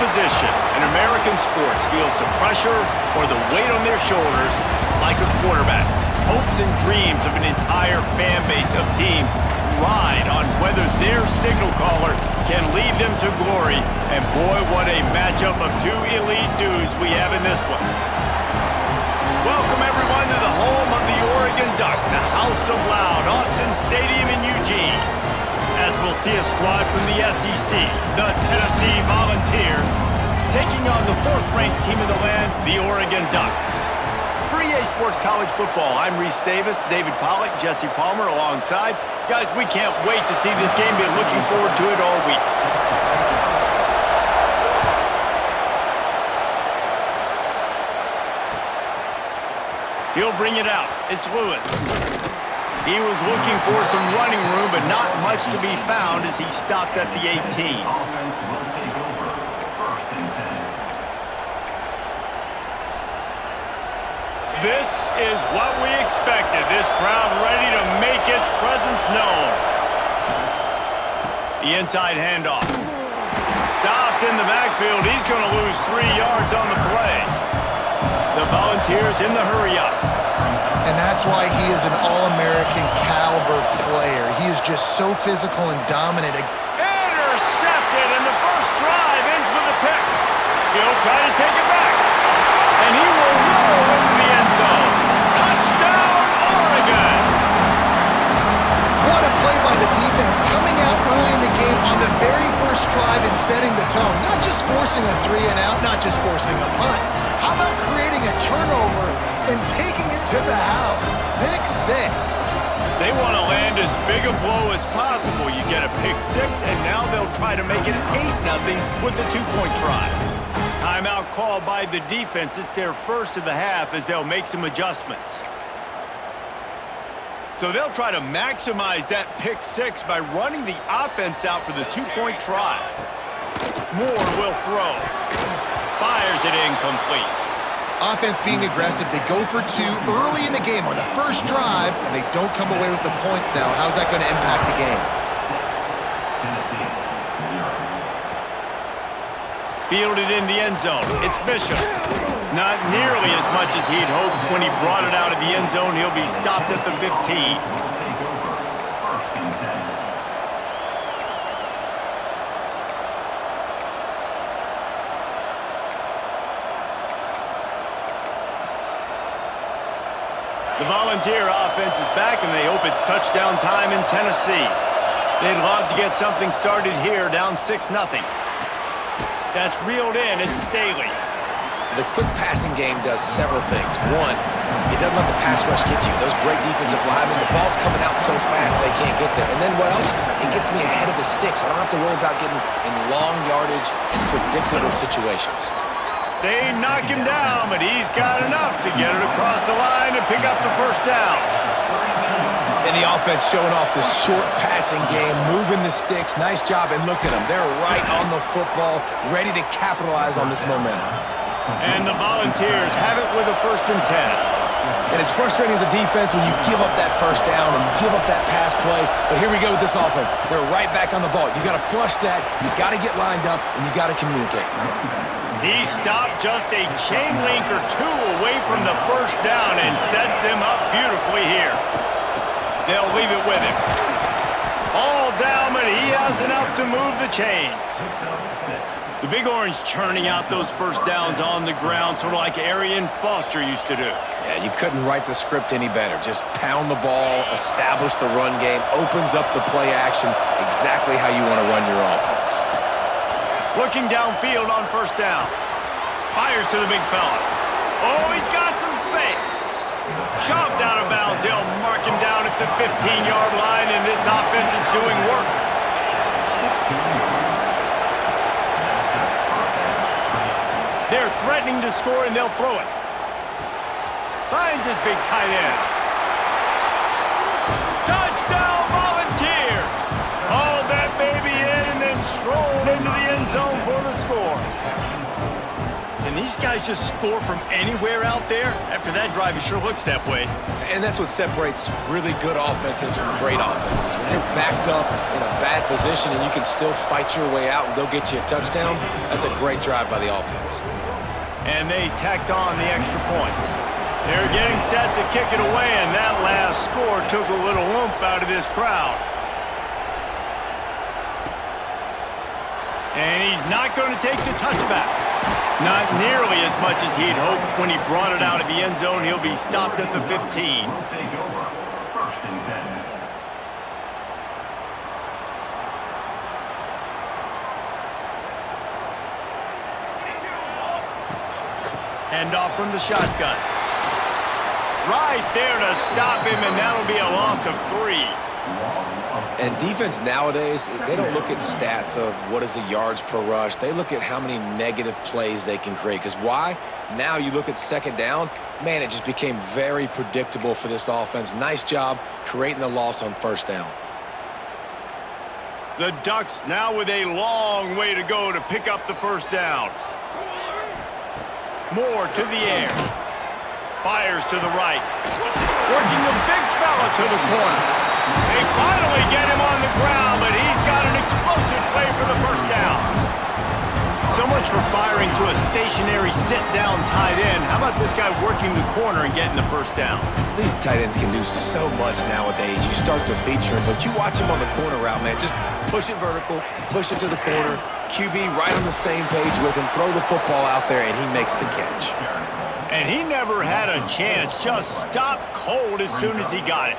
position in American sports feels the pressure or the weight on their shoulders like a quarterback. Hopes and dreams of an entire fan base of teams ride on whether their signal caller can lead them to glory. And boy, what a matchup of two elite dudes we have in this one. Welcome everyone to the home of the Oregon Ducks, the House of Loud, Autzen Stadium in Eugene. As we'll see a squad from the SEC, the Tennessee Volunteers, taking on the fourth-ranked team in the land, the Oregon Ducks. For EA Sports College Football, I'm Reese Davis, David Pollack, Jesse Palmer alongside. Guys, we can't wait to see this game. Been looking forward to it all week. He'll bring it out. It's Lewis. He was looking for some running room, but not much to be found as he stopped at the 18. This is what we expected. This crowd ready to make its presence known. The inside handoff. Stopped in the backfield. He's going to lose 3 yards on the play. The Volunteers in the hurry-up. And that's why he is an All-American caliber player. He is just so physical and dominant. Intercepted, and the first drive ends with a pick. He'll try to take it back. And he will roll into the end zone. Touchdown, Oregon! What a play by the defense, coming out early in the game on the very first drive and setting the tone. Not just forcing a 3-and-out, not just forcing a punt. How about creating a turnover and taking it to the house? Pick 6. They want to land as big a blow as possible. You get a pick 6, and now they'll try to make it 8-0 with a 2-point try. Timeout called by the defense. It's their first of the half as they'll make some adjustments. So they'll try to maximize that pick 6 by running the offense out for the 2-point try. Moore will throw. Fires it incomplete. Offense being aggressive. They go for 2 early in the game on the first drive, and they don't come away with the points now. How's that going to impact the game? Fielded in the end zone. It's Bishop. Not nearly as much as he'd hoped when he brought it out of the end zone. He'll be stopped at the 15. The Volunteer offense is back, and they hope it's touchdown time in Tennessee. They'd love to get something started here, down 6-0. That's reeled in. It's Staley. The quick passing game does several things. One, it doesn't let the pass rush get you. Those great defensive linemen, the ball's coming out so fast they can't get there. And then what else? It gets me ahead of the sticks. I don't have to worry about getting in long yardage and predictable situations. They knock him down, but he's got enough to get it across the line and pick up the first down. And the offense showing off this short passing game, moving the sticks. Nice job, and look at them. They're right on the football, ready to capitalize on this momentum. And the Volunteers have it with a 1st and 10. And it's frustrating as a defense when you give up that first down and give up that pass play. But here we go with this offense. They're right back on the ball. You got to flush that. You got to get lined up, and you got to communicate. He stopped just a chain link or 2 away from the first down and sets them up beautifully here. They'll leave it with him. All down, but he has enough to move the chains. The Big Orange churning out those first downs on the ground, sort of like Arian Foster used to do. Yeah, you couldn't write the script any better. Just pound the ball, establish the run game, opens up the play action, exactly how you want to run your offense. Looking downfield on first down. Fires to the big fella. Oh, he's got some space. Shoved out of bounds. They'll mark him down at the 15-yard line, and this offense is doing work. They're threatening to score, and they'll throw it. Finds his big tight end. Touchdown, Volunteers! Hauled that baby in and then strolled into the end zone for the score. And Can these guys just score from anywhere out there? After that drive, it sure looks that way. And that's what separates really good offenses from great offenses. When you're backed up in a bad position and you can still fight your way out and go get you a touchdown, that's a great drive by the offense. And they tacked on the extra point. They're getting set to kick it away, and that last score took a little oomph out of this crowd. And he's not going to take the touchback. Not nearly as much as he'd hoped when he brought it out of the end zone. He'll be stopped at the 15. We'll take over. First and 10. Hand off from the shotgun. Right there to stop him, and that'll be a loss of 3. And defense nowadays, they don't look at stats of what is the yards per rush. They look at how many negative plays they can create. Because why? Now you look at second down, man, it just became very predictable for this offense. Nice job creating the loss on first down. The Ducks now with a long way to go to pick up the first down. Moore to the air. Fires to the right. Working the big fella to the corner. They finally get him on the ground, but he's got an explosive play for the first down. So much for firing to a stationary sit-down tight end. How about this guy working the corner and getting the first down? These tight ends can do so much nowadays. You start to feature him, but you watch him on the corner route, man. Just push it vertical, push it to the corner. QB right on the same page with him. Throw the football out there, and he makes the catch. And he never had a chance. Just stopped cold as soon as he got it.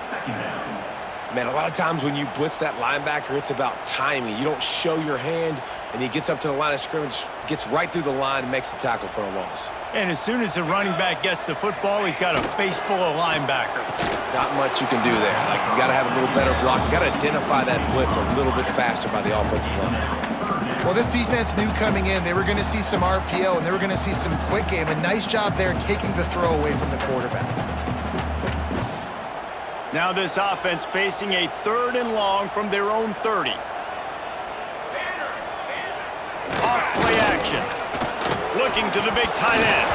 Man, a lot of times when you blitz that linebacker, it's about timing. You don't show your hand, and he gets up to the line of scrimmage, gets right through the line, and makes the tackle for a loss. And as soon as the running back gets the football, he's got a face full of linebacker. Not much you can do there. Like, you got to have a little better block. You got to identify that blitz a little bit faster by the offensive line. Well, this defense knew coming in they were going to see some RPO and they were going to see some quick game. A nice job there taking the throw away from the quarterback. Now this offense facing a 3rd and long from their own 30. Off play action. Looking to the big tight end.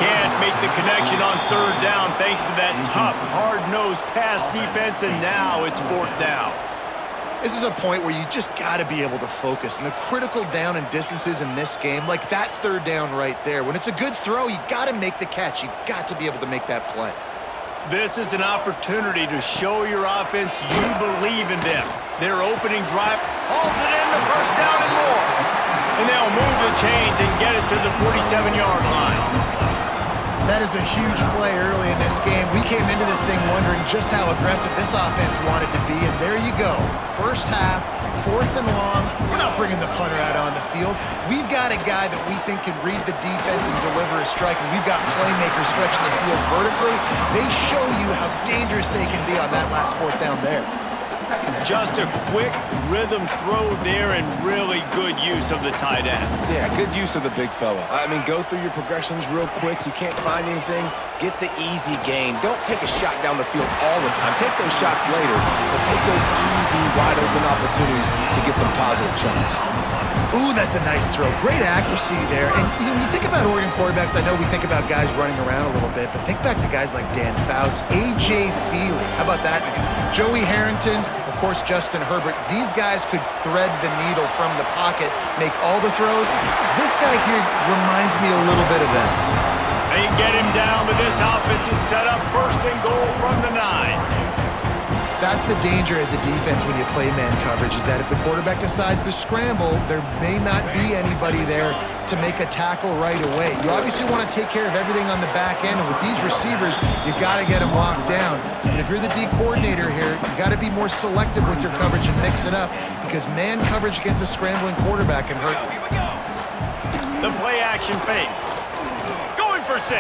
Can't make the connection on 3rd down thanks to that tough, hard-nosed pass defense, and now it's 4th down. This is a point where you just got to be able to focus. And the critical down and distances in this game, like that 3rd down right there, when it's a good throw, you got to make the catch. You got to be able to make that play. This is an opportunity to show your offense you believe in them. Their opening drive hauls it in, the first down and more. And they'll move the chains and get it to the 47-yard line. That is a huge play early in this game. We came into this thing wondering just how aggressive this offense wanted to be, and there you go. First half, 4th and long. We're not bringing the punter out on the field. We've got a guy that we think can read the defense and deliver a strike, and we've got playmakers stretching the field vertically. They show you how dangerous they can be on that last 4th down there. Just a quick rhythm throw there and really good use of the tight end. Yeah, good use of the big fella. I mean, go through your progressions real quick. You can't find anything. Get the easy gain. Don't take a shot down the field all the time. Take those shots later, but take those easy, wide-open opportunities to get some positive chunks. Ooh, that's a nice throw. Great accuracy there. And you know, when you think about Oregon quarterbacks, I know we think about guys running around a little bit, but think back to guys like Dan Fouts, A.J. Feely. How about that name? Joey Harrington, of course, Justin Herbert. These guys could thread the needle from the pocket, make all the throws. This guy here reminds me a little bit of them. They get him down, but this offense is set up 1st and goal from the 9. That's the danger as a defense when you play man coverage, is that if the quarterback decides to scramble, there may not be anybody there to make a tackle right away. You obviously want to take care of everything on the back end, and with these receivers, you got to get them locked down. But if you're the D coordinator here, you got to be more selective with your coverage and mix it up, because man coverage against a scrambling quarterback can hurt you. The play action fake. Going for 6.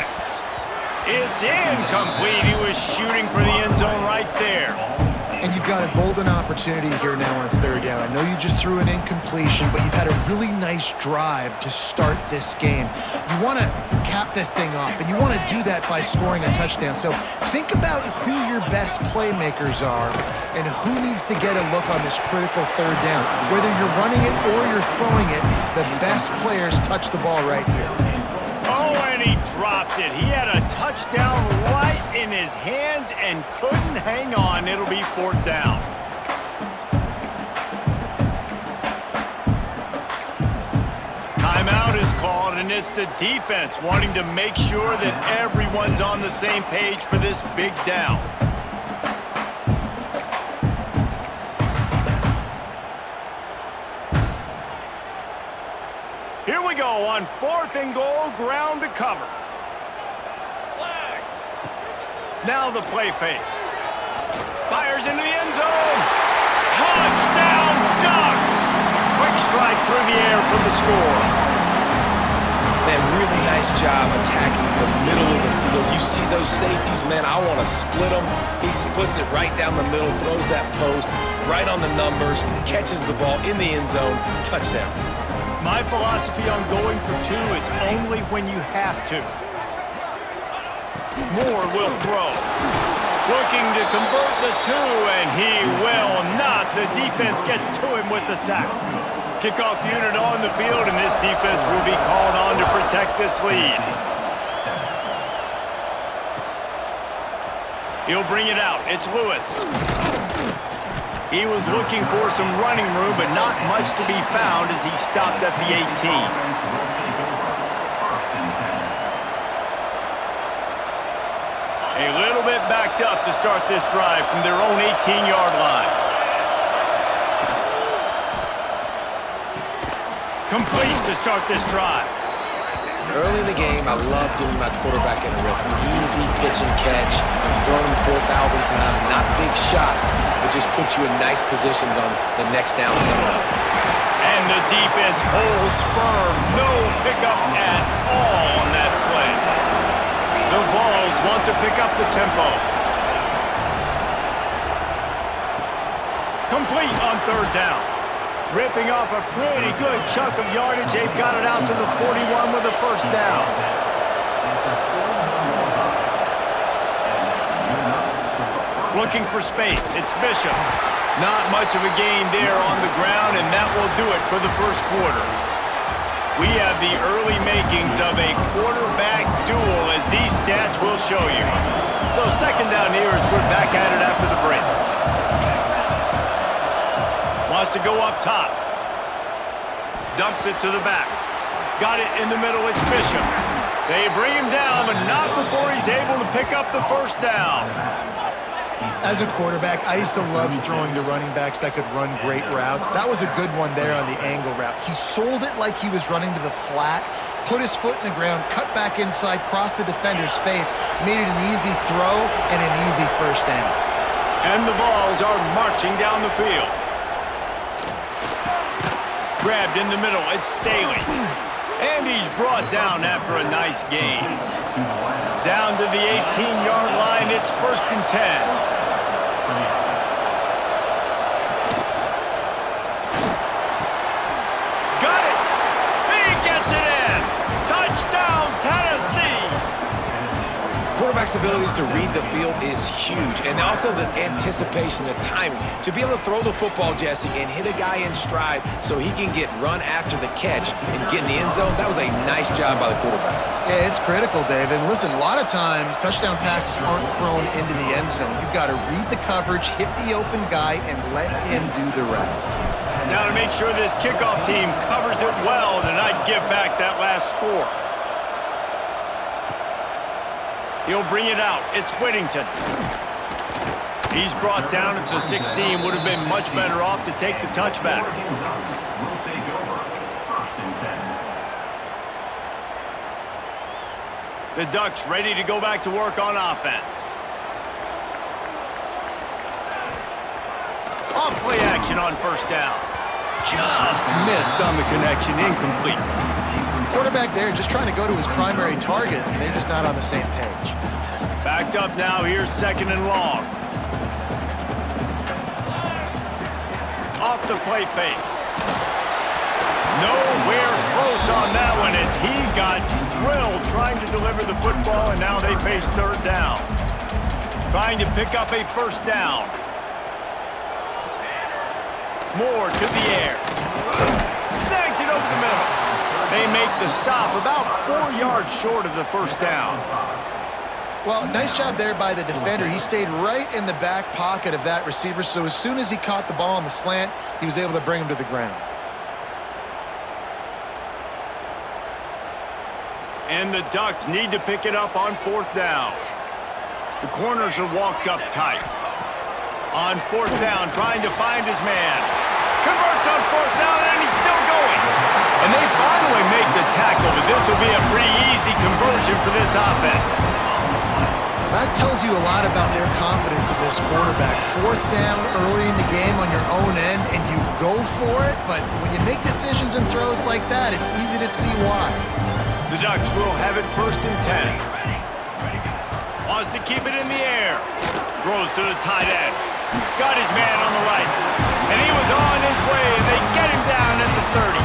It's incomplete. He was shooting for the end zone right there. And you've got a golden opportunity here now on 3rd down. I know you just threw an incompletion, but you've had a really nice drive to start this game. You want to cap this thing off, and you want to do that by scoring a touchdown. So think about who your best playmakers are and who needs to get a look on this critical 3rd down. Whether you're running it or you're throwing it, the best players touch the ball right here. he dropped it. He had a touchdown right in his hands and couldn't hang on. It'll be 4th down. Timeout is called, and it's the defense wanting to make sure that everyone's on the same page for this big down. Here we go on 4th and goal, ground to cover. Now the play fake. Fires into the end zone. Touchdown, Ducks! Quick strike through the air for the score. Man, really nice job attacking the middle of the field. You see those safeties, man, I want to split them. He splits it right down the middle, throws that post, right on the numbers, catches the ball in the end zone, touchdown. My philosophy on going for 2 is only when you have to. Moore will throw. Looking to convert the 2, and he will not. The defense gets to him with the sack. Kickoff unit on the field, and this defense will be called on to protect this lead. He'll bring it out. It's Lewis. He was looking for some running room, but not much to be found as he stopped at the 18. A little bit backed up to start this drive from their own 18-yard line. Complete to start this drive. Early in the game, I love giving my quarterback in a rhythm. Easy pitch and catch. I've thrown him 4,000 times. Not big shots, but just put you in nice positions on the next downs coming up. And the defense holds firm. No pickup at all on that play. The Vols want to pick up the tempo. Complete on 3rd down. Ripping off a pretty good chunk of yardage. They've got it out to the 41 with a 1st down. Looking for space. It's Bishop. Not much of a gain there on the ground, and that will do it for the 1st quarter. We have the early makings of a quarterback duel, as these stats will show you. So 2nd down here as we're back at it after the break. Wants to go up top. Dumps it to the back. Got it in the middle. It's Bishop. They bring him down, but not before he's able to pick up the 1st down. As a quarterback, I used to love throwing to running backs that could run great routes. That was a good one there on the angle route. He sold it like he was running to the flat, put his foot in the ground, cut back inside, crossed the defender's face, made it an easy throw and an easy 1st down. And the Vols are marching down the field. Grabbed in the middle, it's Staley. And he's brought down after a nice gain. Down to the 18-yard line, it's 1st and 10. Got it! He gets it in! Touchdown, Tennessee! Quarterback's abilities to read the field is huge, and also the anticipation, the timing. To be able to throw the football, Jesse, and hit a guy in stride so he can get run after the catch and get in the end zone, that was a nice job by the quarterback. Yeah, it's critical, David. And listen, a lot of times touchdown passes aren't thrown into the end zone. You've got to read the coverage, hit the open guy, and let him do the rest. Now to make sure this kickoff team covers it well, then I'd give back that last score. He'll bring it out. It's Whittington. He's brought down at the 16. Would have been much better off to take the touchback. Will take over. 1st and 10. The Ducks ready to go back to work on offense. Off play action on 1st down. Just missed on the connection. Incomplete. Quarterback there just trying to go to his primary target, and they're just not on the same page. Backed up now. Here's 2nd and long. Off the play fake. Nowhere close on that one as he got drilled trying to deliver the football, and now they face 3rd down. Trying to pick up a 1st down. Moore to the air. Snags it over the middle. They make make the stop about 4 yards short of the first down. Well, nice job there by the defender. He stayed right in the back pocket of that receiver, so as soon as he caught the ball on the slant, he was able to bring him to the ground. And the Ducks need to pick it up on 4th down. The corners are walked up tight. On 4th down, trying to find his man. Converts on 4th down, and he's still going. And they finally make the tackle, but this will be a pretty easy conversion for this offense. That tells you a lot about their confidence in this quarterback. 4th down early in the game on your own end, and you go for it, but when you make decisions and throws like that, it's easy to see why. The Ducks will have it 1st and 10. Wants to keep it in the air. Throws to the tight end. Got his man on the right. And he was on his way, and they get him down at the 30.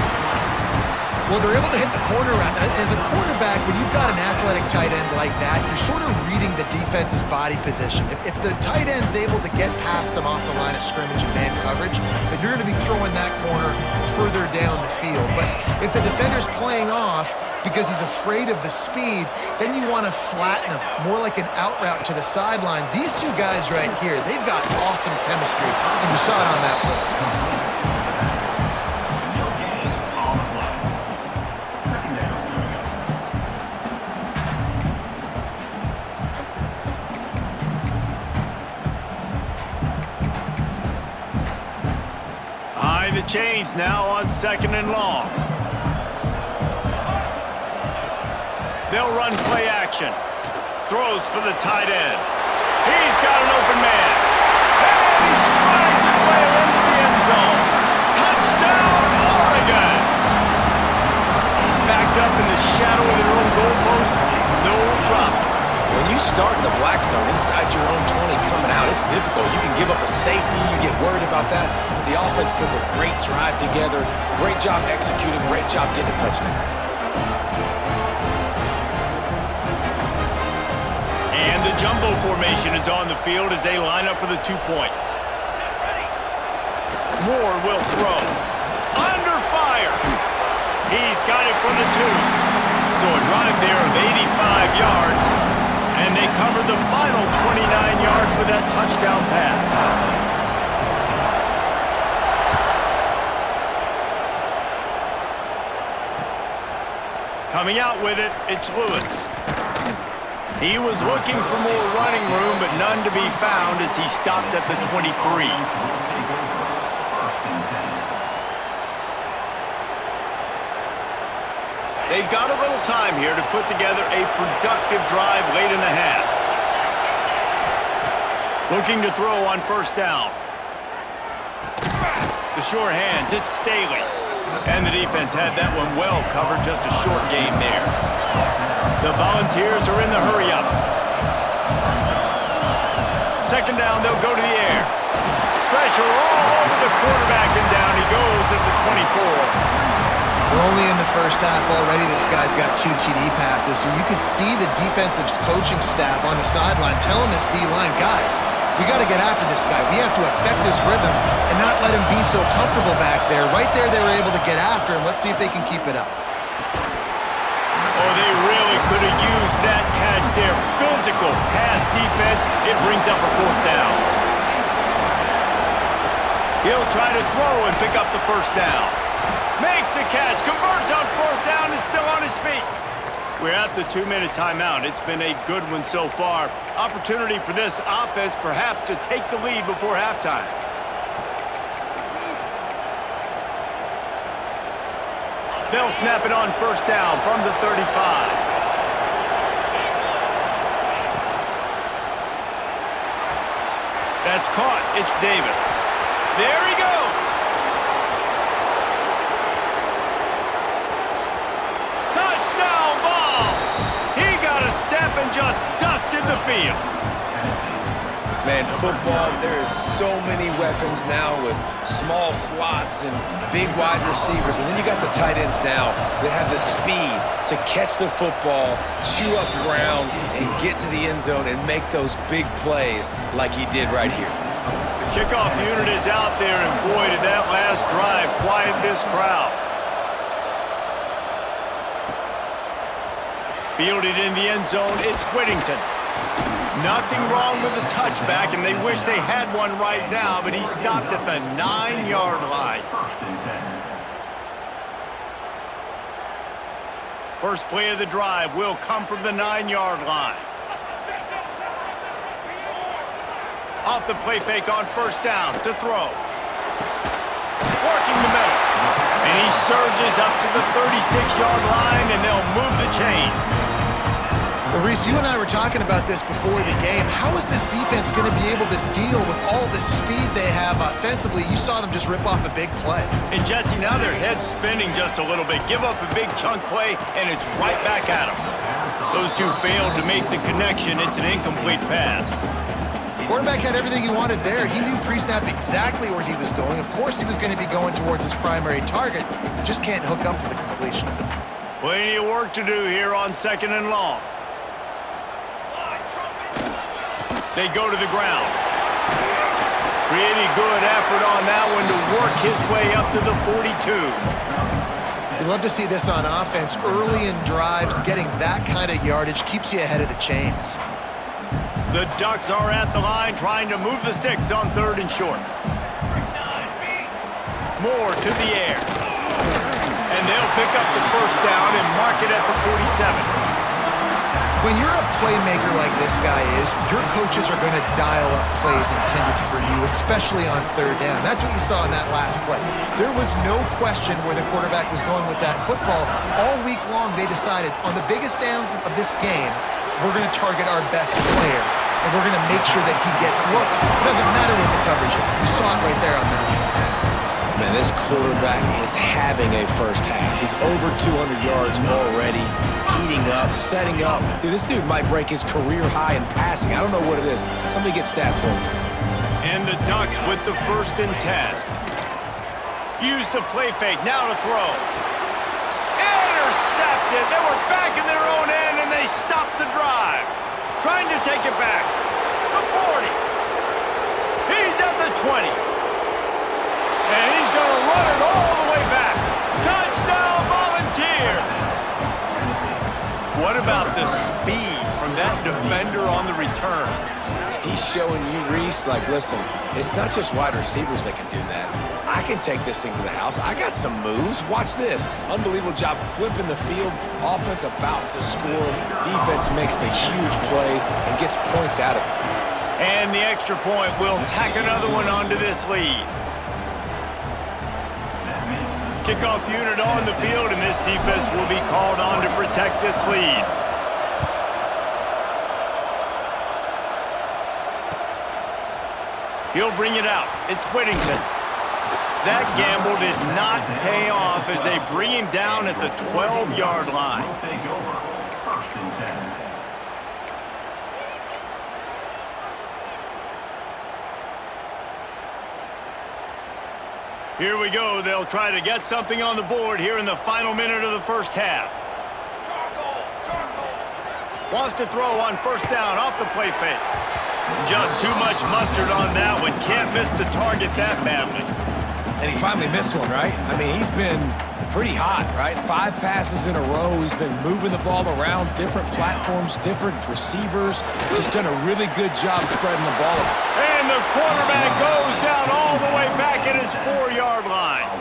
Well, they're able to hit the corner route. As a quarterback, when you've got an athletic tight end like that, you're sort of reading the defense's body position. If the tight end's able to get past them off the line of scrimmage and man coverage, then you're going to be throwing that corner further down the field. But if the defender's playing off because he's afraid of the speed, then you want to flatten him, more like an out route to the sideline. These two guys right here, they've got awesome chemistry, and you saw it on that play. The chains now on 2nd and long. They'll run play action. Throws for the tight end. He's got an open man. And he strides his way into the end zone. Touchdown, Oregon! Backed up in the shadow of their own goalpost. No problem. When you start in the black zone inside your own 20 coming out, it's difficult. You can give up a safety. You get worried about that. The offense puts a great drive together. Great job executing. Great job getting a touchdown. And the jumbo formation is on the field as they line up for the 2 points. Moore will throw. Under fire. He's got it for the 2. So a drive there of 85 yards. And they covered the final 29 yards with that touchdown pass. Coming out with it, it's Lewis. He was looking for more running room, but none to be found as he stopped at the 23. They've got a little time here to put together a productive drive late in the half. Looking to throw on 1st down. The sure hands, it's Staley. And the defense had that one well covered, just a short game there. The Volunteers are in the hurry-up. 2nd down, they'll go to the air. Pressure all over the quarterback, and down he goes at the 24. We're only in the first half already. This guy's got 2 TD passes, so you could see the defensive coaching staff on the sideline telling this D-line, guys, we got to get after this guy. We have to affect his rhythm and not let him be so comfortable back there. Right there, they were able to get after him. Let's see if they can keep it up. Oh, they really could have used that catch there. Physical pass defense. It brings up a 4th down. He'll try to throw and pick up the 1st down. Makes a catch, converts on 4th down, is still on his feet. We're at the 2-minute timeout. It's been a good one so far. Opportunity for this offense perhaps to take the lead before halftime. They'll snap it on 1st down from the 35. That's caught. It's Davis. There he goes. Step and just dusted the field. Man, football, there is so many weapons now with small slots and big wide receivers. And then you got the tight ends now that have the speed to catch the football, chew up ground, and get to the end zone and make those big plays like he did right here. The kickoff unit is out there, and boy, did that last drive quiet this crowd. Fielded in the end zone, it's Whittington. Nothing wrong with the touchback, and they wish they had one right now, but he stopped at the 9-yard line. First and 10. First play of the drive will come from the 9-yard line. Off the play fake on first down to throw. Working the middle. And he surges up to the 36-yard line, and they'll move the chain. Well, Reese, you and I were talking about this before the game. How is this defense going to be able to deal with all the speed they have offensively? You saw them just rip off a big play. And Jesse, now their head's spinning just a little bit. Give up a big chunk play, and it's right back at them. Those two failed to make the connection. It's an incomplete pass. The quarterback had everything he wanted there. He knew pre-snap exactly where he was going. Of course he was going to be going towards his primary target. Just can't hook up for the completion. Plenty of work to do here on 2nd and long. They go to the ground. Pretty good effort on that one to work his way up to the 42. You love to see this on offense. Early in drives, getting that kind of yardage keeps you ahead of the chains. The Ducks are at the line trying to move the sticks on 3rd and short. Moore to the air. And they'll pick up the first down and mark it at the 47. When you're a playmaker like this guy is, your coaches are going to dial up plays intended for you, especially on 3rd down. That's what you saw in that last play. There was no question where the quarterback was going with that football. All week long, they decided on the biggest downs of this game, we're going to target our best player, and we're going to make sure that he gets looks. It doesn't matter what the coverage is. You saw it right there on that. Man, this quarterback is having a first half. He's over 200 yards already, heating up, setting up. Dude, this dude might break his career high in passing. I don't know what it is. Somebody get stats for me. And the Ducks with the 1st and 10. Use the play fake, now to throw. Intercepted. They were back in their own end, and they stopped the drive. Trying to take it back. The 40. He's at the 20. And he's going to run it all the way back. Touchdown, Volunteers! What about the speed from that defender on the return? He's showing you, Reese, like, listen, it's not just wide receivers that can do that. I can take this thing to the house. I got some moves. Watch this. Unbelievable job flipping the field. Offense about to score. Defense makes the huge plays and gets points out of it. And the extra point will tack another one onto this lead. Kickoff unit on the field, and this defense will be called on to protect this lead. He'll bring it out. It's Whittington. That gamble did not pay off as they bring him down at the 12-yard line. Will take over. First and 10. Here we go. They'll try to get something on the board here in the final minute of the first half. Wants to throw on first down off the play fake. Just too much mustard on that one. Can't miss the target that badly. And he finally missed one, right? I mean, he's been pretty hot, right? 5 passes in a row. He's been moving the ball around, different platforms, different receivers. Just done a really good job spreading the ball. And the quarterback goes down all the way back at his 4-yard line.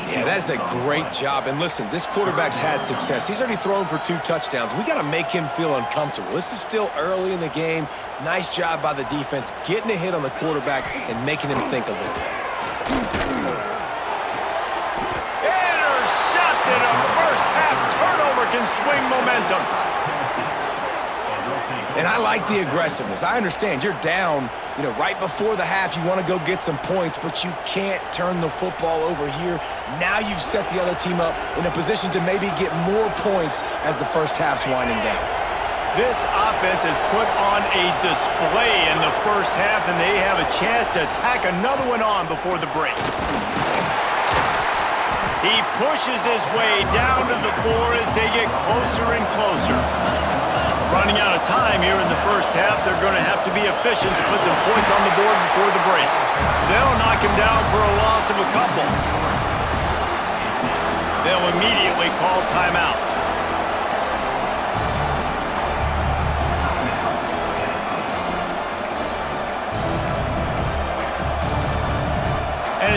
Yeah, that's a great job. And listen, this quarterback's had success. He's already thrown for 2 touchdowns. We got to make him feel uncomfortable. This is still early in the game. Nice job by the defense, getting a hit on the quarterback and making him think a little bit. Intercepted. A first-half turnover can swing momentum. And I like the aggressiveness. I understand you're down, right before the half. You want to go get some points, but you can't turn the football over here. Now you've set the other team up in a position to maybe get more points as the first half's winding down. This offense has put on a display in the first half, and they have a chance to tack another one on before the break. He pushes his way down to the 4 as they get closer and closer. Running out of time here in the first half, they're going to have to be efficient to put some points on the board before the break. They'll knock him down for a loss of a couple. They'll immediately call timeout.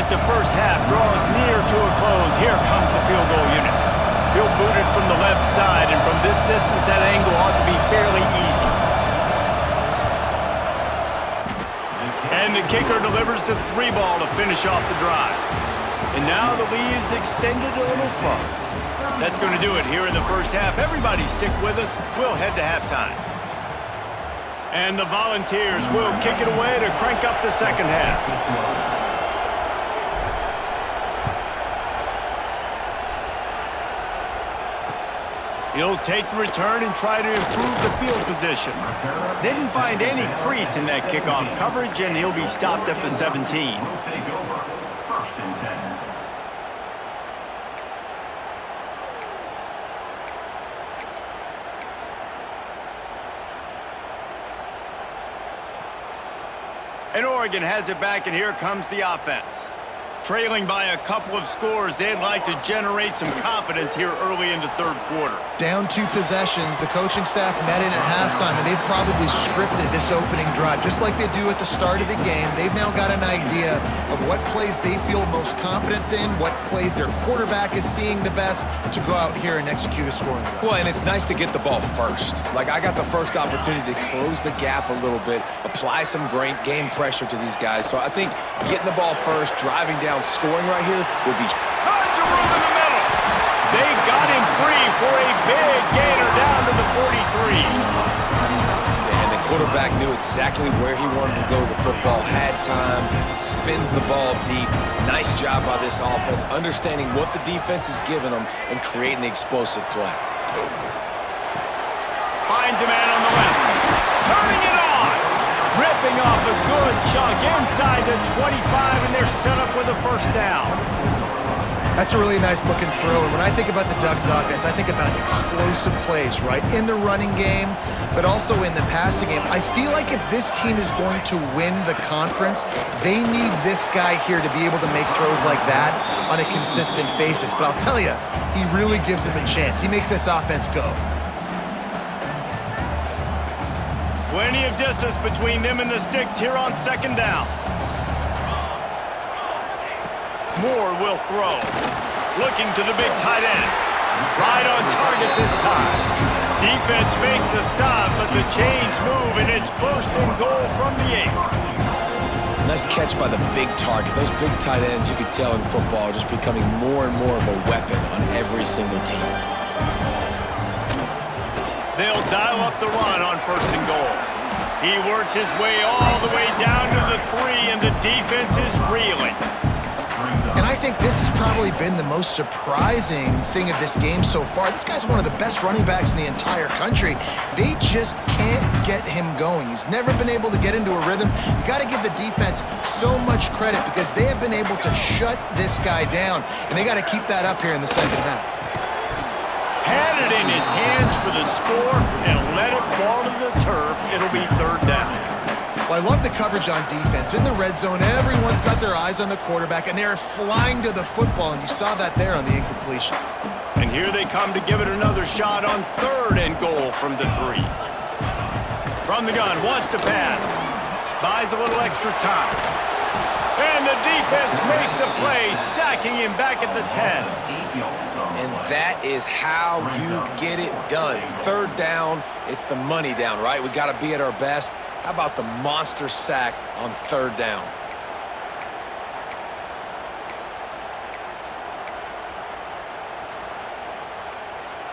As the first half draws near to a close, here comes the field goal unit. He'll boot it from the left side, and from this distance, that angle ought to be fairly easy. And the kicker delivers the 3 ball to finish off the drive. And now the lead is extended a little further. That's going to do it here in the first half. Everybody stick with us. We'll head to halftime. And the Volunteers will kick it away to crank up the second half. He'll take the return and try to improve the field position. Didn't find any crease in that kickoff coverage, and he'll be stopped at the 17. Will take over. First and 10. And Oregon has it back, and here comes the offense. Trailing by a couple of scores, they'd like to generate some confidence here early in the third quarter. Down 2 possessions, the coaching staff met in at halftime, and they've probably scripted this opening drive, just like they do at the start of the game. They've now got an idea of what plays they feel most confident in, what plays their quarterback is seeing the best to go out here and execute a scoring drive. Well, and it's nice to get the ball first. Like, I got the first opportunity to close the gap a little bit, apply some great game pressure to these guys. So I think getting the ball first, driving down, scoring right here would be tons of room in the middle. They got him free for a big gainer down to the 43. And the quarterback knew exactly where he wanted to go with the football, had time, spins the ball deep. Nice job by this offense, understanding what the defense is giving them and creating the explosive play. Finds a man on the left. Turning it on. Ripping off a good chunk inside the 25, and they're set up with a first down. That's a really nice looking throw. And when I think about the Ducks offense, I think about explosive plays, right? In the running game, but also in the passing game. I feel like if this team is going to win the conference, they need this guy here to be able to make throws like that on a consistent basis. But I'll tell you, he really gives him a chance. He makes this offense go. Plenty of distance between them and the sticks here on second down. Moore will throw. Looking to the big tight end. Right on target this time. Defense makes a stop, but the chains move, and it's first and goal from the 8. Nice catch by the big target. Those big tight ends, you could tell in football, are just becoming more and more of a weapon on every single team. They'll dial up the run on first and goal. He works his way all the way down to the 3, and the defense is reeling. And I think this has probably been the most surprising thing of this game so far. This guy's one of the best running backs in the entire country. They just can't get him going. He's never been able to get into a rhythm. You got to give the defense so much credit because they have been able to shut this guy down, and they got to keep that up here in the second half. Had it in his hands for the score and let it fall to the turf. It'll be third down. Well, I love the coverage on defense. In the red zone, everyone's got their eyes on the quarterback, and they're flying to the football, and you saw that there on the incompletion. And here they come to give it another shot on third and goal from the 3. From the gun, wants to pass. Buys a little extra time. And the defense makes a play, sacking him back at the 10. And that is how you get it done. Third down, it's the money down, right? We got to be at our best. How about the monster sack on third down?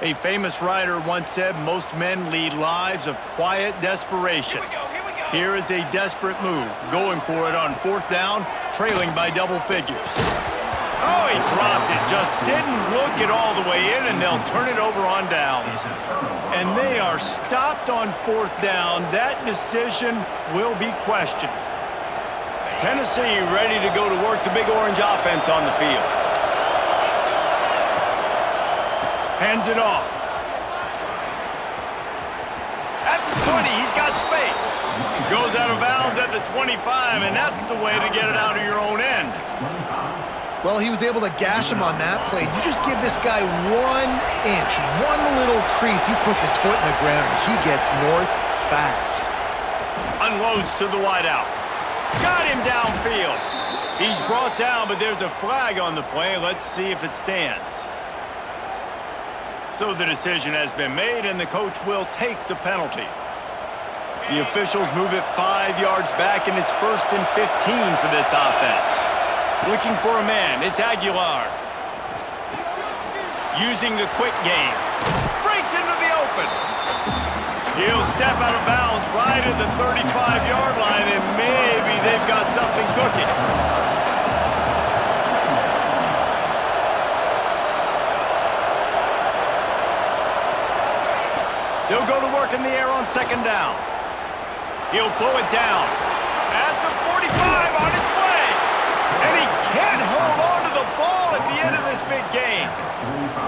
A famous writer once said, most men lead lives of quiet desperation. Here is a desperate move, going for it on fourth down, trailing by double figures. Oh, he dropped it, just didn't look it all the way in, and they'll turn it over on downs. And they are stopped on fourth down. That decision will be questioned. Tennessee ready to go to work the Big Orange offense on the field. Hands it off. At the 20, he's got space. Goes out of bounds at the 25, and that's the way to get it out of your own end. Well, he was able to gash him on that play. You just give this guy 1 inch, one little crease. He puts his foot in the ground. He gets north fast. Unloads to the wideout. Got him downfield. He's brought down, but there's a flag on the play. Let's see if it stands. So the decision has been made, and the coach will take the penalty. The officials move it 5 yards back, and it's 1st and 15 for this offense. Looking for a man, it's Aguilar. Using the quick game. Breaks into the open. He'll step out of bounds right at the 35-yard line, and maybe they've got something cooking. They'll go to work in the air on 2nd down. He'll pull it down. At the 45, on its way. And he can't hold on to the ball at the end of this big game.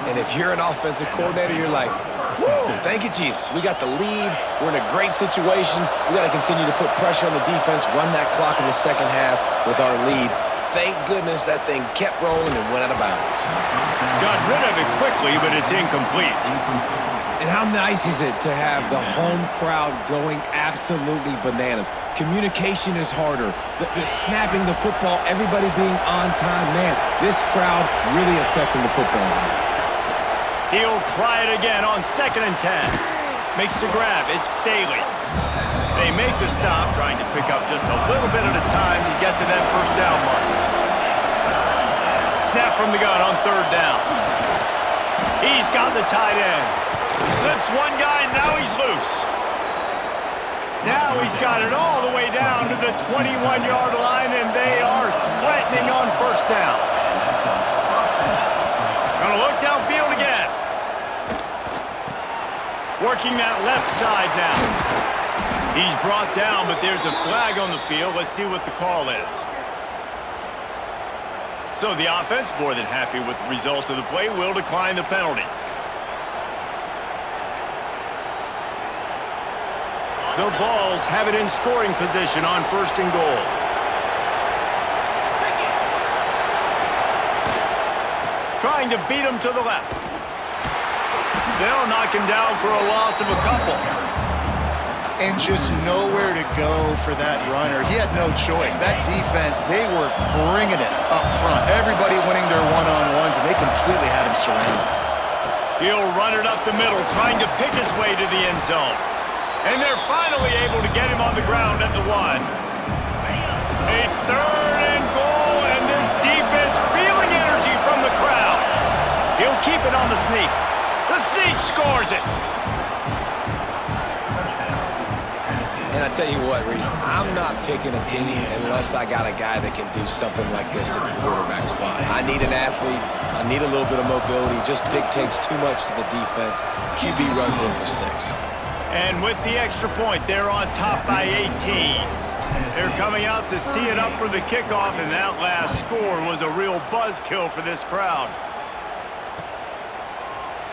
And if you're an offensive coordinator, you're like, woo, thank you, Jesus. We got the lead. We're in a great situation. We got to continue to put pressure on the defense, run that clock in the second half with our lead. Thank goodness that thing kept rolling and went out of bounds. Got rid of it quickly, but it's incomplete. And how nice is it to have the home crowd going absolutely bananas? Communication is harder. The snapping the football, everybody being on time. Man, this crowd really affecting the football game. He'll try it again on 2nd and 10. Makes the grab. It's Staley. They make the stop, trying to pick up just a little bit at a time to get to that 1st down mark. Snap from the gun on 3rd down. He's got the tight end. Slips one guy, now he's loose. Now he's got it all the way down to the 21-yard line, and they are threatening on 1st down. Gonna look downfield again. Working that left side now. He's brought down, but there's a flag on the field. Let's see what the call is. So the offense, more than happy with the result of the play, will decline the penalty. The Vols have it in scoring position on 1st and goal. Trying to beat him to the left. They'll knock him down for a loss of a couple. And just nowhere to go for that runner. He had no choice. That defense, they were bringing it up front. Everybody winning their one-on-ones, and they completely had him surrounded. He'll run it up the middle, trying to pick his way to the end zone. And they're finally able to get him on the ground at the 1. A 3rd and goal, and this defense feeling energy from the crowd. He'll keep it on the sneak. The sneak scores it. And I tell you what, Reese, I'm not picking a team unless I got a guy that can do something like this at the quarterback spot. I need an athlete. I need a little bit of mobility. Just dictates too much to the defense. QB runs in for 6. And with the extra point, they're on top by 18. They're coming out to tee it up for the kickoff, and that last score was a real buzzkill for this crowd.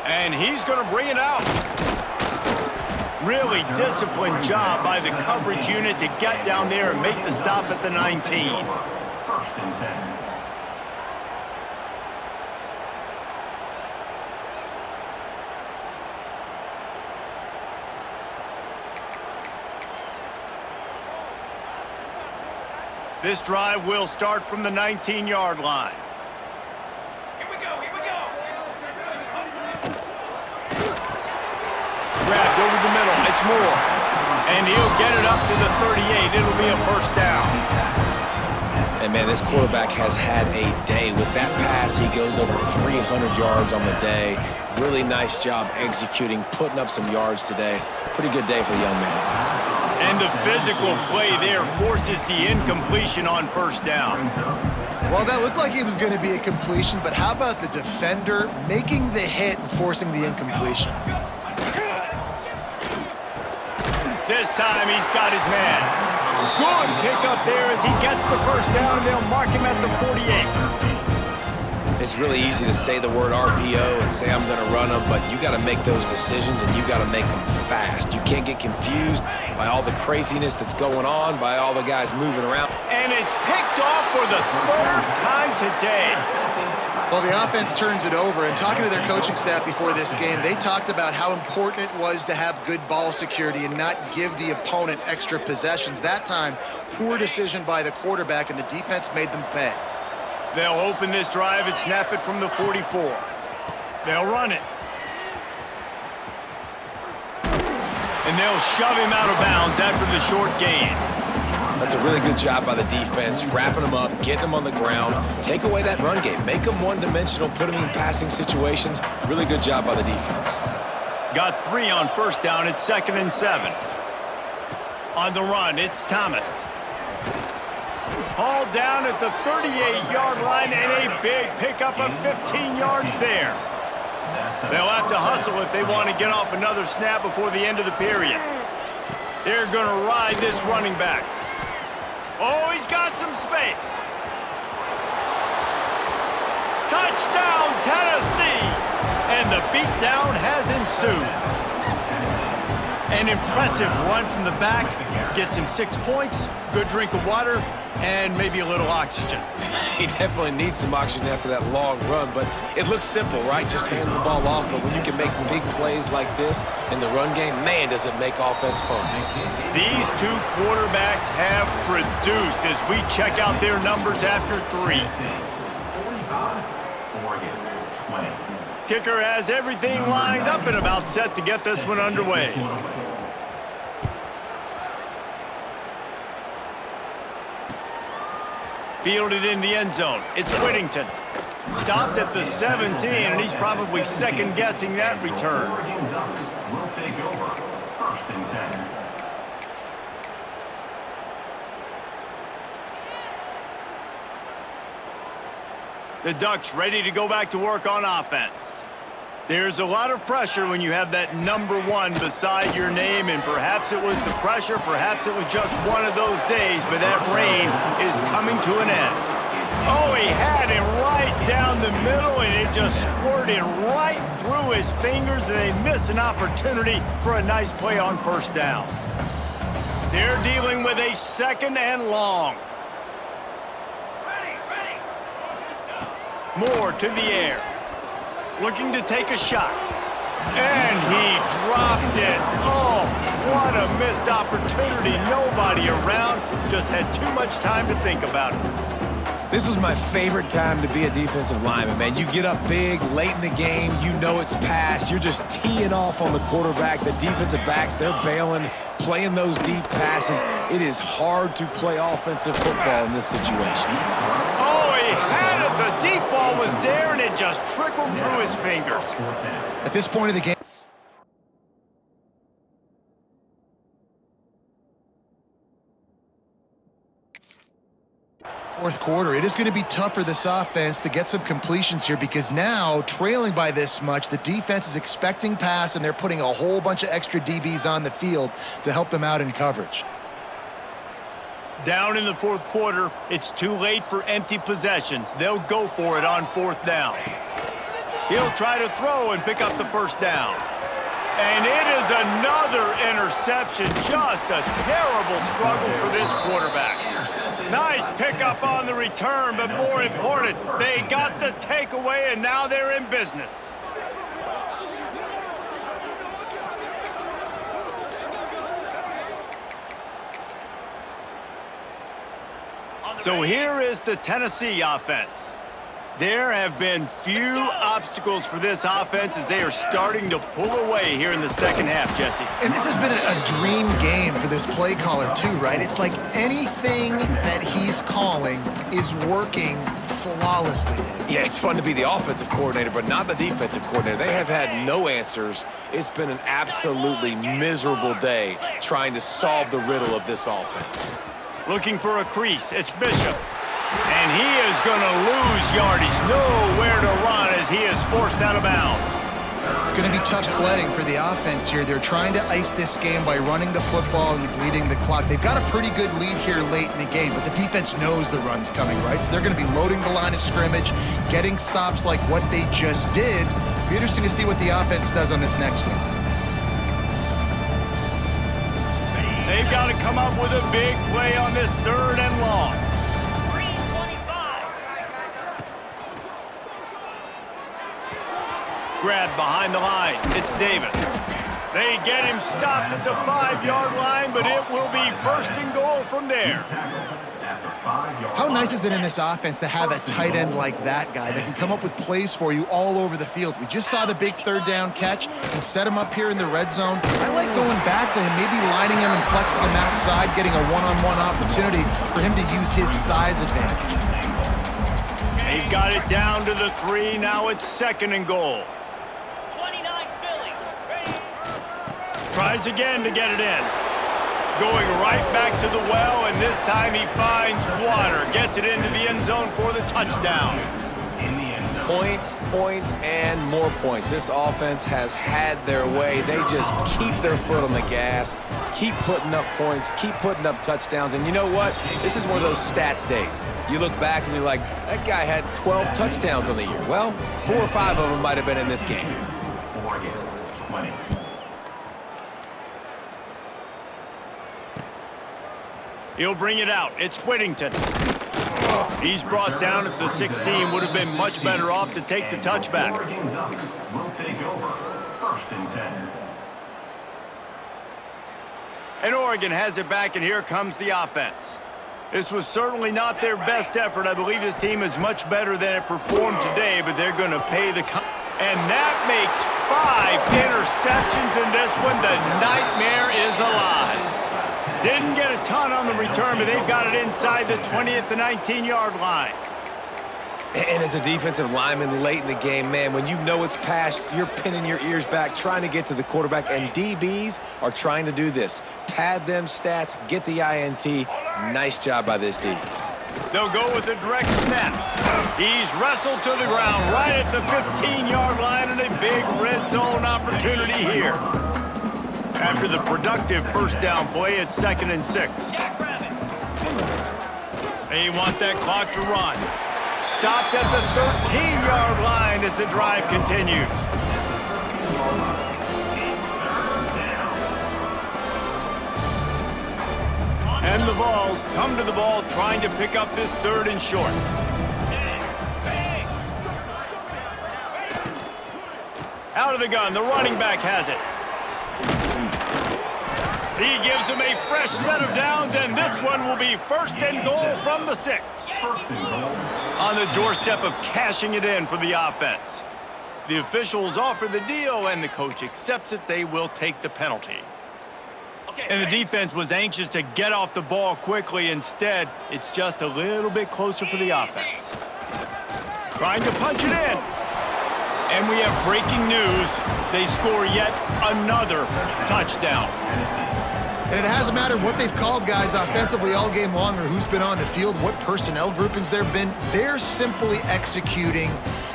And he's going to bring it out. Really disciplined job by the coverage unit to get down there and make the stop at the 19. 1st and 10. This drive will start from the 19-yard line. Here we go, here we go. Grabbed over the middle, it's Moore. And he'll get it up to the 38. It'll be a 1st down. And, man, this quarterback has had a day. With that pass, he goes over 300 yards on the day. Really nice job executing, putting up some yards today. Pretty good day for the young man. And the physical play there forces the incompletion on 1st down. Well, that looked like it was going to be a completion, but how about the defender making the hit and forcing the incompletion? This time he's got his man. Good pickup there as he gets the 1st down, and they'll mark him at the 48. It's really easy to say the word RPO and say I'm going to run them, but you got to make those decisions and you got to make them fast. You can't get confused by all the craziness that's going on, by all the guys moving around. And it's picked off for the 3rd time today. Well, the offense turns it over, and talking to their coaching staff before this game, they talked about how important it was to have good ball security and not give the opponent extra possessions. That time, poor decision by the quarterback, and the defense made them pay. They'll open this drive and snap it from the 44. They'll run it. And they'll shove him out of bounds after the short gain. That's a really good job by the defense, wrapping them up, getting them on the ground. Take away that run game. Make them one-dimensional, put them in passing situations. Really good job by the defense. Got 3 on first down. It's 2nd and 7. On the run, it's Thomas. Hauled down at the 38-yard line, and a big pickup of 15 yards there. They'll have to hustle if they want to get off another snap before the end of the period. They're going to ride this running back. Oh, he's got some space. Touchdown, Tennessee! And the beatdown has ensued. An impressive run from the back. Gets him 6 points, good drink of water, and maybe a little oxygen. He definitely needs some oxygen after that long run, but it looks simple, right? Just hand the ball off, but when you can make big plays like this in the run game, man, does it make offense fun. These 2 quarterbacks have produced as we check out their numbers after 3. 45, 20. Kicker has everything lined up and about set to get this one underway. Fielded in the end zone. It's Whittington. Stopped at the 17, and he's probably second-guessing that return. Oregon Ducks will take over. 1st and 10. The Ducks ready to go back to work on offense. There's a lot of pressure when you have that number 1 beside your name, and perhaps it was the pressure, perhaps it was just one of those days, but that rain is coming to an end. Oh, he had him right down the middle, and it just squirted right through his fingers, and they miss an opportunity for a nice play on first down. They're dealing with a 2nd and long. Moore to the air. Looking to take a shot. And he dropped it. Oh, what a missed opportunity. Nobody around. Just had too much time to think about it. This was my favorite time to be a defensive lineman, man. You get up big, late in the game, you know it's past. You're just teeing off on the quarterback. The defensive backs, they're bailing, playing those deep passes. It is hard to play offensive football in this situation. Oh, he had it. The deep ball was there, and it just trickled through his fingers. At this point of the game, fourth quarter, it is going to be tough for this offense to get some completions here because now, trailing by this much, the defense is expecting pass, and they're putting a whole bunch of extra DBs on the field to help them out in coverage. Down in the fourth quarter, it's too late for empty possessions. They'll go for it on 4th down. He'll try to throw and pick up the first down. And it is another interception. Just a terrible struggle for this quarterback. Nice pickup on the return, but more important, they got the takeaway, and now they're in business. So here is the Tennessee offense. There have been few obstacles for this offense as they are starting to pull away here in the second half, Jesse. And this has been a dream game for this play caller too, right? It's like anything that he's calling is working flawlessly. Yeah, it's fun to be the offensive coordinator, but not the defensive coordinator. They have had no answers. It's been an absolutely miserable day trying to solve the riddle of this offense. Looking for a crease. It's Bishop. And he is going to lose yardage. Nowhere to run as he is forced out of bounds. It's going to be tough sledding for the offense here. They're trying to ice this game by running the football and bleeding the clock. They've got a pretty good lead here late in the game, but the defense knows the run's coming, right? So they're going to be loading the line of scrimmage, getting stops like what they just did. It'll be interesting to see what the offense does on this next one. They've got to come up with a big play on this 3rd and long. Grab behind the line. It's Davis. They get him stopped at the 5-yard line, but it will be first and goal from there. How nice is it in this offense to have a tight end like that guy that can come up with plays for you all over the field? We just saw the big third down catch and set him up here in the red zone. I like going back to him, maybe lining him and flexing him outside, getting a one-on-one opportunity for him to use his size advantage. They've got it down to the 3. Now it's second and goal. 29 Phillies. Ready. Tries again to get it in. Going right back to the well, and this time he finds water. Gets it into the end zone for the touchdown. Points, points, and more points. This offense has had their way. They just keep their foot on the gas, keep putting up points, keep putting up touchdowns. And you know what? This is one of those stats days. You look back and you're like, that guy had 12 touchdowns on the year. Well, 4 or 5 of them might have been in this game. 20. He'll bring it out. It's Whittington. He's brought down at the 16. Would have been much better off to take the touchback. Oregon Ducks will take over. First and 10. And Oregon has it back, and here comes the offense. This was certainly not their best effort. I believe this team is much better than it performed today, but they're going to pay the... And that makes 5 interceptions in this one. The nightmare is alive. Didn't get a ton on the return, but they've got it inside the 20 at the 19-yard line. And as a defensive lineman late in the game, man, when you know it's past, you're pinning your ears back, trying to get to the quarterback, and DBs are trying to do this. Pad them stats, get the INT. Nice job by this D. They'll go with a direct snap. He's wrestled to the ground right at the 15-yard line, and a big red zone opportunity here. After the productive first down play, it's 2nd and 6. They want that clock to run. Stopped at the 13-yard line as the drive continues. And the Vols come to the ball trying to pick up this 3rd and short. Out of the gun, the running back has it. He gives him a fresh set of downs, and this one will be first and goal from the 6. On the doorstep of cashing it in for the offense. The officials offer the deal, and the coach accepts it. They will take the penalty. And the defense was anxious to get off the ball quickly. Instead, it's just a little bit closer for the offense. Trying to punch it in. And we have breaking news. They score yet another touchdown. And it hasn't mattered what they've called guys offensively all game long or who's been on the field, what personnel groupings there have been. They're simply executing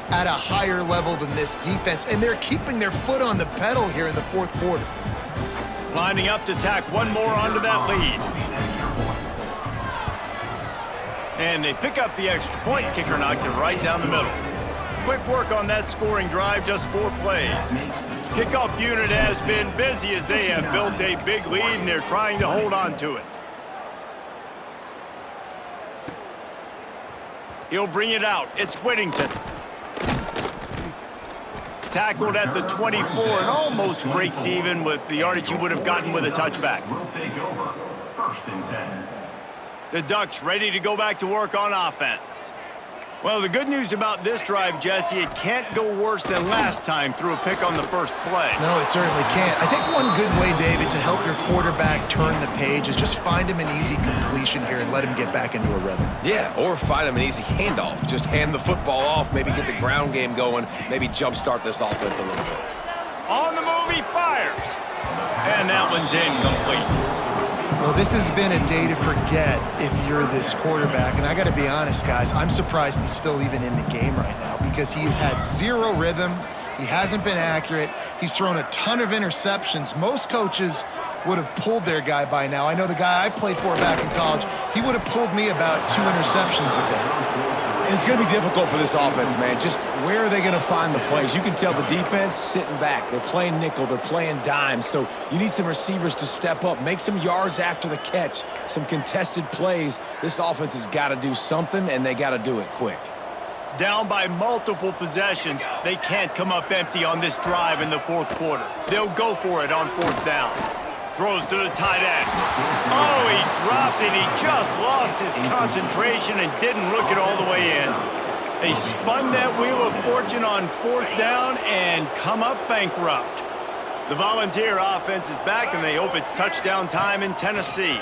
at a higher level than this defense, and they're keeping their foot on the pedal here in the 4th quarter. Lining up to tack one more onto that lead. And they pick up the extra point. Kicker knocked it right down the middle. Quick work on that scoring drive, just 4 plays. Kickoff unit has been busy as they have built a big lead, and they're trying to hold on to it. He'll bring it out. It's Whittington. Tackled at the 24 and almost breaks even with the yardage he would have gotten with a touchback. Will take over. First and 10. The Ducks ready to go back to work on offense. Well, the good news about this drive, Jesse, it can't go worse than last time through a pick on the first play. No, it certainly can't. I think one good way, David, to help your quarterback turn the page is just find him an easy completion here and let him get back into a rhythm. Yeah, or find him an easy handoff. Just hand the football off, maybe get the ground game going, maybe jumpstart this offense a little bit. On the move, he fires. And that one's incomplete. Well, this has been a day to forget if you're this quarterback. And I got to be honest, guys, I'm surprised he's still even in the game right now because he's had 0 rhythm. He hasn't been accurate. He's thrown a ton of interceptions. Most coaches would have pulled their guy by now. I know the guy I played for back in college, he would have pulled me about 2 interceptions ago. And it's going to be difficult for this offense, man. Just where are they going to find the plays? You can tell the defense sitting back. They're playing nickel. They're playing dime. So you need some receivers to step up, make some yards after the catch, some contested plays. This offense has got to do something, and they got to do it quick. Down by multiple possessions, they can't come up empty on this drive in the fourth quarter. They'll go for it on fourth down. Throws to the tight end. Oh, he dropped it. He just lost his concentration and didn't look it all the way in. They spun that wheel of fortune on fourth down and come up bankrupt. The Volunteer offense is back, and they hope it's touchdown time in Tennessee.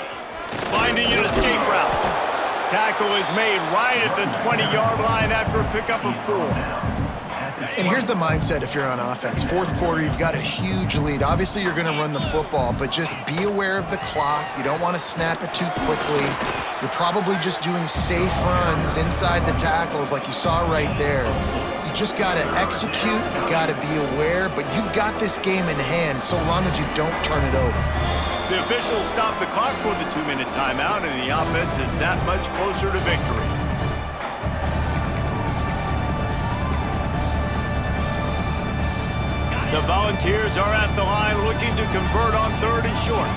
Finding an escape route. Tackle is made right at the 20-yard line after a pickup of 4. And here's the mindset if you're on offense. Fourth quarter, you've got a huge lead. Obviously, you're going to run the football, but just be aware of the clock. You don't want to snap it too quickly. You're probably just doing safe runs inside the tackles like you saw right there. You just got to execute. You got to be aware, but you've got this game in hand so long as you don't turn it over. The officials stop the clock for the 2-minute timeout, and the offense is that much closer to victory. The Volunteers are at the line looking to convert on 3rd and short.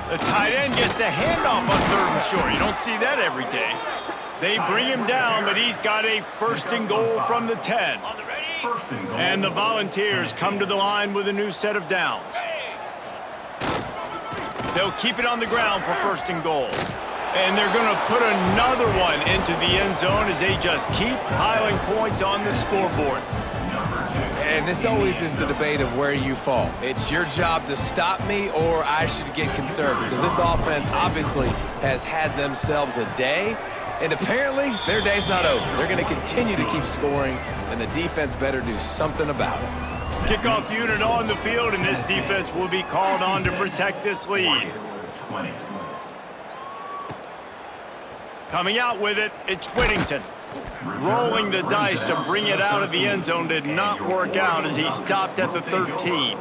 The tight end gets the handoff on 3rd and short. You don't see that every day. They bring him down, but he's got a 1st and goal from the 10. And the Volunteers come to the line with a new set of downs. They'll keep it on the ground for 1st and goal. And they're going to put another one into the end zone as they just keep piling points on the scoreboard. And this always is the debate of where you fall. It's your job to stop me, or I should get conservative, because this offense obviously has had themselves a day, and apparently their day's not over. They're going to continue to keep scoring, and the defense better do something about it. Kickoff unit on the field, and this defense will be called on to protect this lead. Coming out with it, it's Whittington. Rolling the dice to bring it out of the end zone did not work out as he stopped at the 13.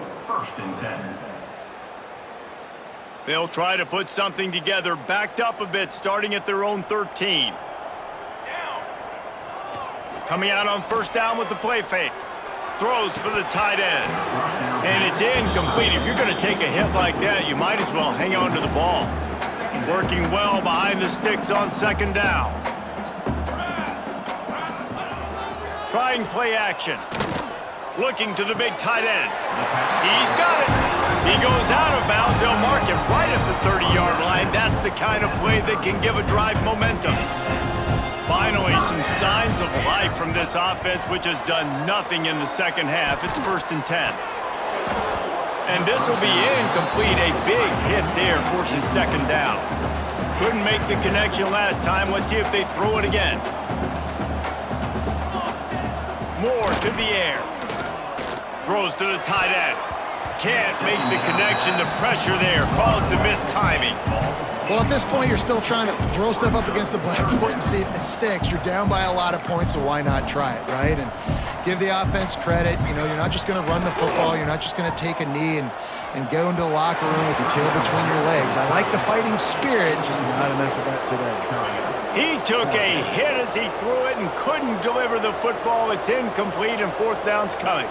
They'll try to put something together, backed up a bit, starting at their own 13. Coming out on 1st down with the play fake. Throws for the tight end. And it's incomplete. If you're going to take a hit like that, you might as well hang on to the ball. Working well behind the sticks on 2nd down. Trying play action. Looking to the big tight end. He's got it. He goes out of bounds. They'll mark it right at the 30-yard line. That's the kind of play that can give a drive momentum. Finally, some signs of life from this offense, which has done nothing in the second half. It's 1st and 10. And this will be incomplete. A big hit there forces 2nd down. Couldn't make the connection last time. Let's see if they throw it again. Moore to the air. Throws to the tight end. Can't make the connection. The pressure there caused the missed timing. Well, at this point, you're still trying to throw stuff up against the blackboard and see if it sticks. You're down by a lot of points, so why not try it, right? And give the offense credit. You know, you're not just going to run the football. You're not just going to take a knee and go into the locker room with your tail between your legs. I like the fighting spirit, just not enough of that today. He took a hit as he threw it and couldn't deliver the football. It's incomplete, and 4th down's coming.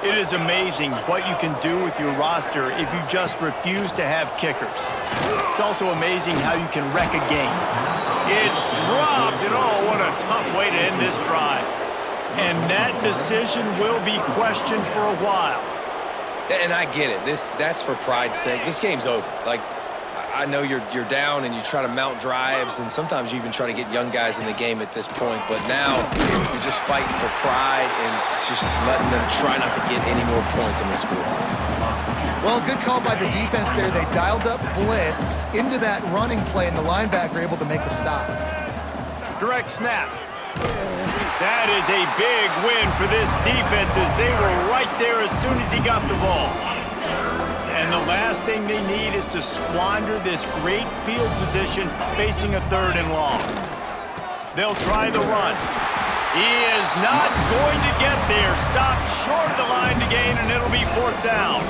It is amazing what you can do with your roster if you just refuse to have kickers. It's also amazing how you can wreck a game. It's dropped, and oh, what a tough way to end this drive. And that decision will be questioned for a while. And I get it. That's for pride's sake. This game's over. Like, I know you're down and you try to mount drives, and sometimes you even try to get young guys in the game at this point. But now you're just fighting for pride and just letting them try not to get any more points on the score. Well, good call by the defense there. They dialed up blitz into that running play, and the linebacker able to make a stop. Direct snap. That is a big win for this defense as they were right there as soon as he got the ball. And the last thing they need is to squander this great field position facing a 3rd and long. They'll try the run. He is not going to get there. Stopped short of the line to gain, and it'll be 4th down.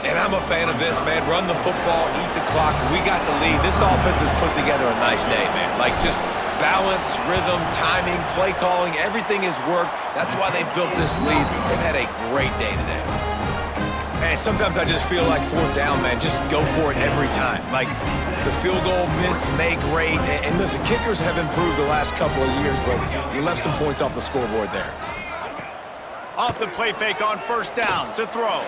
And I'm a fan of this, man. Run the football, eat the clock. We got the lead. This offense has put together a nice day, man. Like, just balance, rhythm, timing, play calling, everything has worked. That's why they've built this lead. They've had a great day today. And sometimes I just feel like fourth down, man, just go for it every time. Like the field goal miss, make rate. And listen, kickers have improved the last couple of years, but you left some points off the scoreboard there. Off the play fake on first down to throw.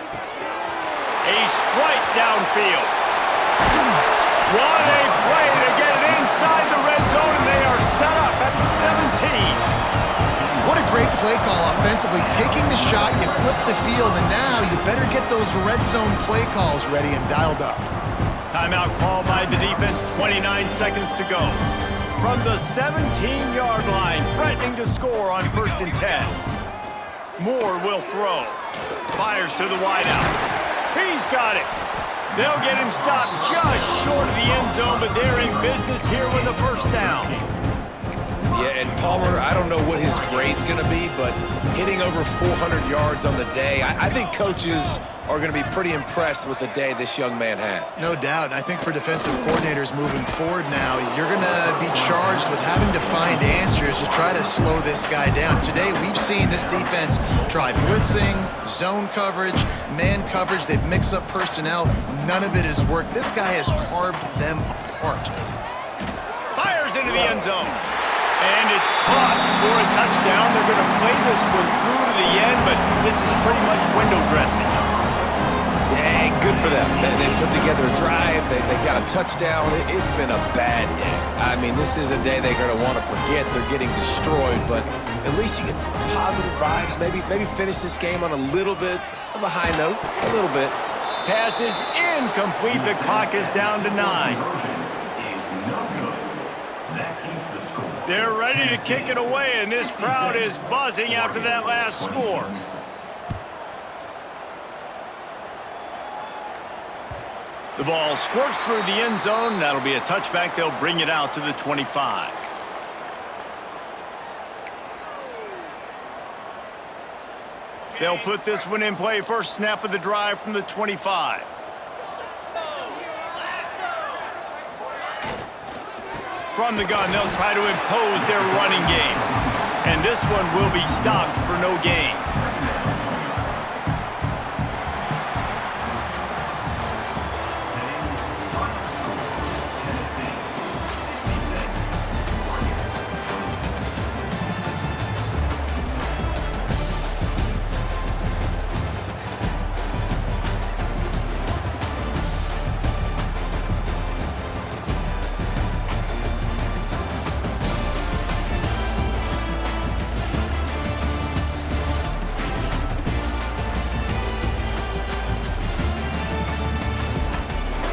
A strike downfield. What a play to get it inside the red zone, and they are set up at the 17. What a great play call offensively. Taking the shot, you flip the field, and now you better get those red zone play calls ready and dialed up. Timeout called by the defense, 29 seconds to go. From the 17-yard line, threatening to score on 1st and 10. Moore will throw. Fires to the wideout. He's got it. They'll get him stopped just short of the end zone, but they're in business here with a first down. Yeah, and Palmer, I don't know what his grade's going to be, but hitting over 400 yards on the day, I think coaches are going to be pretty impressed with the day this young man had. No doubt. And I think for defensive coordinators moving forward now, you're going to be charged with having to find answers to try to slow this guy down. Today, we've seen this defense try blitzing, zone coverage, man coverage. They've mixed up personnel. None of it has worked. This guy has carved them apart. Fires into the end zone. And it's caught for a touchdown. They're going to play this one through to the end, but this is pretty much window dressing. Yeah, good for them. They put together a drive. They got a touchdown. It's been a bad day. I mean, this is a day they're going to want to forget. They're getting destroyed, but at least you get some positive vibes. Maybe finish this game on a little bit of a high note. A little bit. Pass is incomplete. The clock is down to 9. They're ready to kick it away, and this crowd is buzzing after that last score. The ball squirts through the end zone. That'll be a touchback. They'll bring it out to the 25. They'll put this one in play. First snap of the drive from the 25. From the gun, they'll try to impose their running game. And this one will be stopped for no gain.